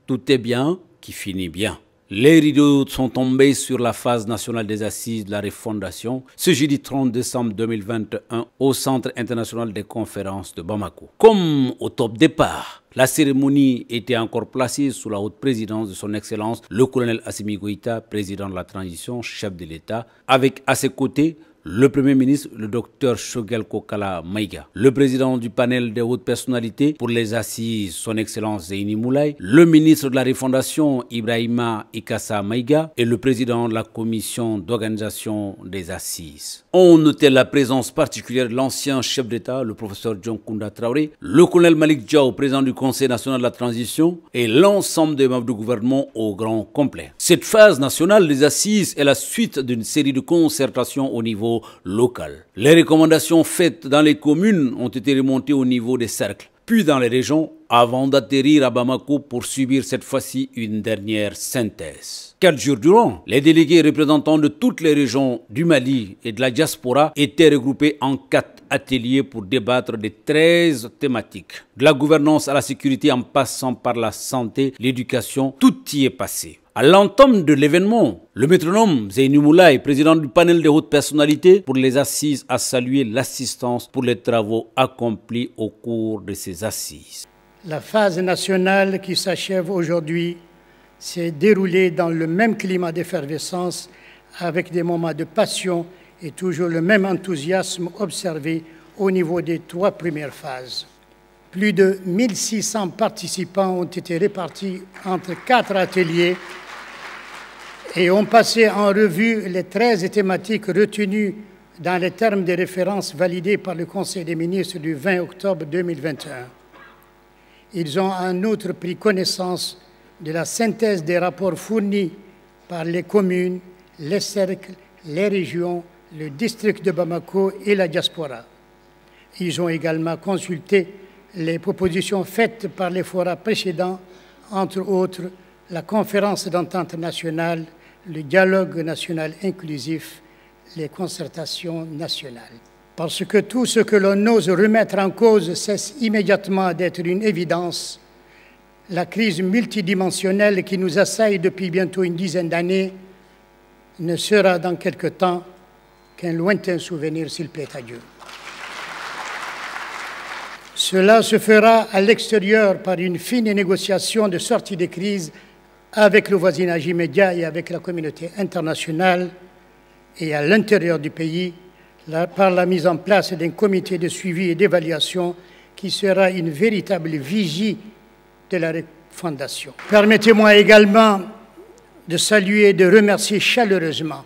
Tout est bien qui finit bien. Les rideaux sont tombés sur la phase nationale des assises de la refondation ce jeudi 30 décembre 2021 au Centre international des conférences de Bamako. Comme au top départ, la cérémonie était encore placée sous la haute présidence de son Excellence, le colonel Assimi Goïta, président de la transition, chef de l'État, avec à ses côtés le Premier ministre, le docteur Choguel Kokala Maïga, le président du panel des hautes personnalités pour les assises, son Excellence Zeyni Moulay, le ministre de la Refondation, Ibrahima Ikassa Maïga, et le président de la commission d'organisation des assises. On notait la présence particulière de l'ancien chef d'État, le professeur John Kounda Traoré, le colonel Malik Diaw, président du Conseil national de la transition, et l'ensemble des membres du gouvernement au grand complet. Cette phase nationale des assises est la suite d'une série de concertations au niveau local. Les recommandations faites dans les communes ont été remontées au niveau des cercles, puis dans les régions, avant d'atterrir à Bamako pour subir cette fois-ci une dernière synthèse. 4 jours durant, les délégués représentants de toutes les régions du Mali et de la diaspora étaient regroupés en 4 ateliers pour débattre de 13 thématiques. De la gouvernance à la sécurité en passant par la santé, l'éducation, tout y est passé. À l'entame de l'événement, le métronome Zeyni Moulay, président du panel des hautes personnalités pour les assises, a salué l'assistance pour les travaux accomplis au cours de ces assises. La phase nationale qui s'achève aujourd'hui s'est déroulée dans le même climat d'effervescence, avec des moments de passion et toujours le même enthousiasme observé au niveau des 3 premières phases. Plus de 1600 participants ont été répartis entre 4 ateliers et ont passé en revue les 13 thématiques retenues dans les termes de référence validés par le Conseil des ministres du 20 octobre 2021. Ils ont en outre pris connaissance de la synthèse des rapports fournis par les communes, les cercles, les régions, le district de Bamako et la diaspora. Ils ont également consulté les propositions faites par les forats précédents, entre autres la conférence d'entente nationale, le dialogue national inclusif, les concertations nationales. Parce que tout ce que l'on ose remettre en cause cesse immédiatement d'être une évidence, la crise multidimensionnelle qui nous assaille depuis bientôt une dizaine d'années ne sera dans quelque temps qu'un lointain souvenir, s'il plaît à Dieu. Cela se fera à l'extérieur par une fine négociation de sortie de crise avec le voisinage immédiat et avec la communauté internationale, et à l'intérieur du pays par la mise en place d'un comité de suivi et d'évaluation qui sera une véritable vigie de la refondation. Permettez-moi également de saluer et de remercier chaleureusement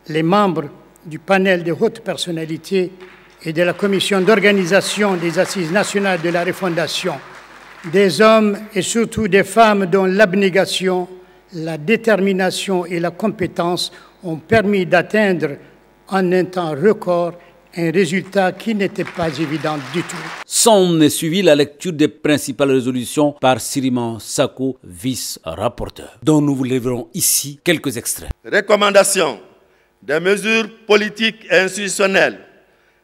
les membres du panel de hautes personnalités et de la commission d'organisation des assises nationales de la refondation, des hommes et surtout des femmes dont l'abnégation, la détermination et la compétence ont permis d'atteindre en un temps record un résultat qui n'était pas évident du tout. S'en est suivi la lecture des principales résolutions par Siriman Sako, vice-rapporteur, dont nous vous livrons ici quelques extraits. Recommandations des mesures politiques et institutionnelles.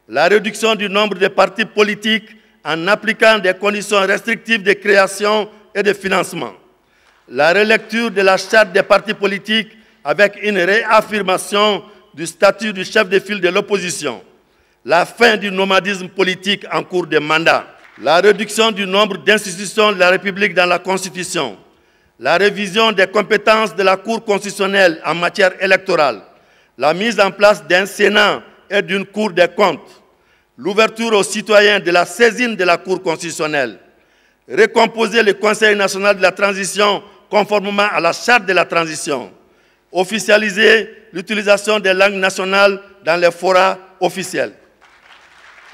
La réduction du nombre de partis politiques en appliquant des conditions restrictives de création et de financement. La relecture de la charte des partis politiques avec une réaffirmation du statut du chef de file de l'opposition. La fin du nomadisme politique en cours de mandat. La réduction du nombre d'institutions de la République dans la Constitution. La révision des compétences de la Cour constitutionnelle en matière électorale. La mise en place d'un Sénat et d'une Cour des comptes. L'ouverture aux citoyens de la saisine de la Cour constitutionnelle. Recomposer le Conseil national de la transition conformément à la charte de la transition. Officialiser l'utilisation des langues nationales dans les forats officiels.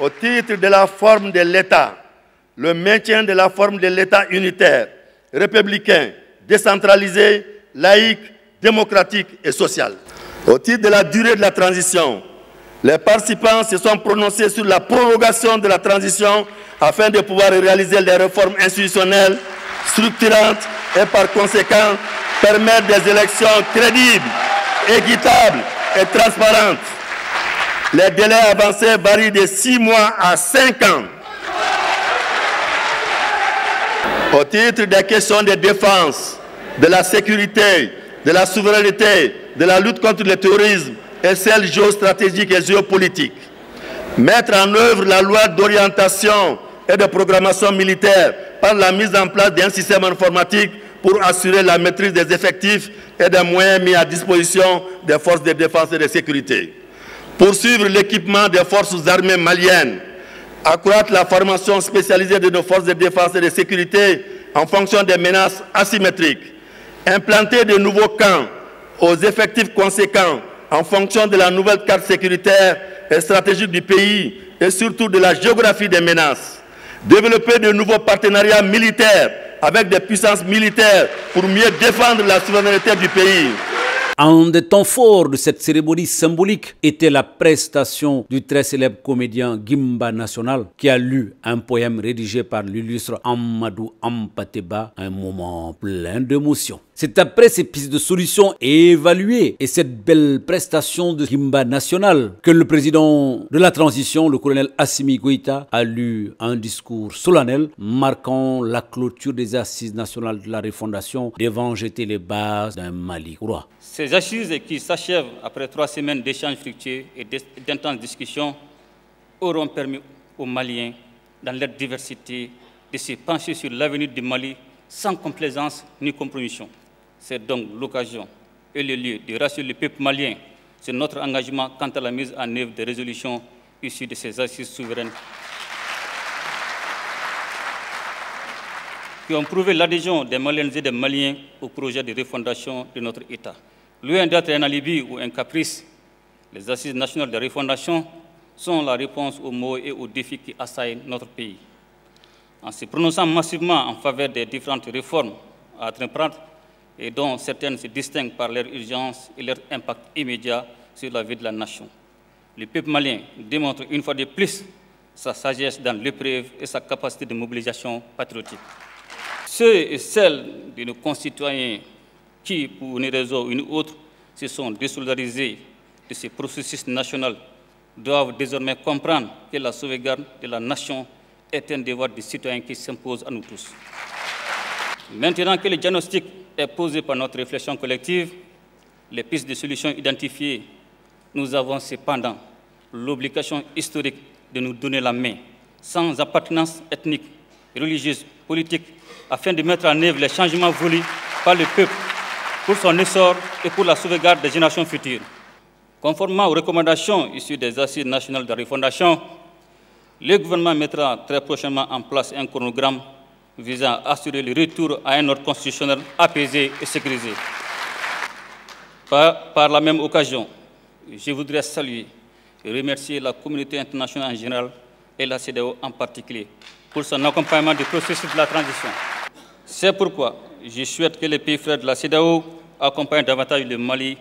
Au titre de la forme de l'État, le maintien de la forme de l'État unitaire, républicain, décentralisé, laïque, démocratique et social. Au titre de la durée de la transition, les participants se sont prononcés sur la prorogation de la transition afin de pouvoir réaliser les réformes institutionnelles, structurantes et par conséquent permettre des élections crédibles, équitables et transparentes. Les délais avancés varient de 6 mois à 5 ans. Au titre des questions de défense, de la sécurité, de la souveraineté, de la lutte contre le terrorisme et celles géostratégiques et géopolitiques. Mettre en œuvre la loi d'orientation et de programmation militaire par la mise en place d'un système informatique pour assurer la maîtrise des effectifs et des moyens mis à disposition des forces de défense et de sécurité. Poursuivre l'équipement des forces armées maliennes. Accroître la formation spécialisée de nos forces de défense et de sécurité en fonction des menaces asymétriques. Implanter de nouveaux camps aux effectifs conséquents en fonction de la nouvelle carte sécuritaire et stratégique du pays et surtout de la géographie des menaces. Développer de nouveaux partenariats militaires avec des puissances militaires pour mieux défendre la souveraineté du pays. Un des temps forts de cette cérémonie symbolique était la prestation du très célèbre comédien Gimba National qui a lu un poème rédigé par l'illustre Amadou Ampateba, un moment plein d'émotion. C'est après ces pistes de solutions évaluées et cette belle prestation de Gimba National que le président de la transition, le colonel Assimi Goïta, a lu un discours solennel marquant la clôture des assises nationales de la refondation devant jeter les bases d'un Mali roi. Ces assises qui s'achèvent après 3 semaines d'échanges fructueux et d'intenses discussions auront permis aux Maliens, dans leur diversité, de se pencher sur l'avenir du Mali sans complaisance ni compromission. C'est donc l'occasion et le lieu de rassurer le peuple malien sur notre engagement quant à la mise en œuvre des résolutions issues de ces assises souveraines qui ont prouvé l'adhésion des Maliennes et des Maliens au projet de refondation de notre État. Loin d'être un alibi ou un caprice, les assises nationales de refondation sont la réponse aux maux et aux défis qui assaillent notre pays. En se prononçant massivement en faveur des différentes réformes à entreprendre et dont certaines se distinguent par leur urgence et leur impact immédiat sur la vie de la nation, le peuple malien démontre une fois de plus sa sagesse dans l'épreuve et sa capacité de mobilisation patriotique. Ceux et celles de nos concitoyens qui, pour une raison ou une autre, se sont désolidarisés de ce processus national doivent désormais comprendre que la sauvegarde de la nation est un devoir de citoyen qui s'impose à nous tous. Maintenant que le diagnostic est posé par notre réflexion collective, les pistes de solutions identifiées, nous avons cependant l'obligation historique de nous donner la main, sans appartenance ethnique, religieuse, politique, afin de mettre en œuvre les changements voulus par le peuple pour son essor et pour la sauvegarde des générations futures. Conformément aux recommandations issues des assises nationales de refondation, le gouvernement mettra très prochainement en place un chronogramme visant à assurer le retour à un ordre constitutionnel apaisé et sécurisé. Par la même occasion, je voudrais saluer et remercier la communauté internationale en général et la CEDEAO en particulier pour son accompagnement du processus de la transition. C'est pourquoi je souhaite que les pays frères de la CEDEAO accompagnent davantage le Mali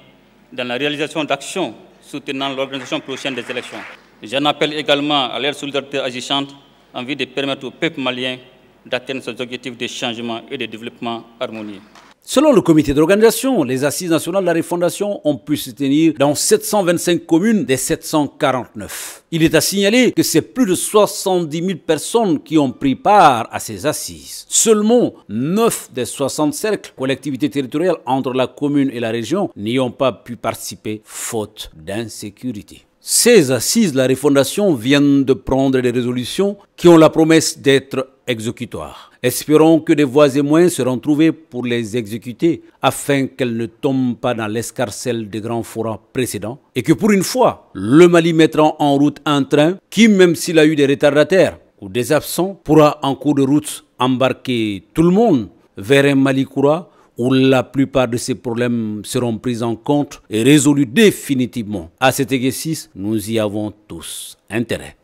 dans la réalisation d'actions soutenant l'organisation prochaine des élections. J'en appelle également à leur solidarité agissante en vue de permettre au peuple malien d'atteindre ses objectifs de changement et de développement harmonieux. Selon le comité d'organisation, les assises nationales de la refondation ont pu se tenir dans 725 communes des 749. Il est à signaler que c'est plus de 70 000 personnes qui ont pris part à ces assises. Seulement 9 des 60 cercles, collectivités territoriales entre la commune et la région, n'y ont pas pu participer faute d'insécurité. Ces assises de la refondation viennent de prendre des résolutions qui ont la promesse d'être exécutoires. Espérons que des voies et moyens seront trouvés pour les exécuter afin qu'elles ne tombent pas dans l'escarcelle des grands forats précédents et que pour une fois, le Mali mettra en route un train qui, même s'il a eu des retardataires ou des absents, pourra en cours de route embarquer tout le monde vers un Mali courant où la plupart de ces problèmes seront pris en compte et résolus définitivement. À cet exercice, nous y avons tous intérêt.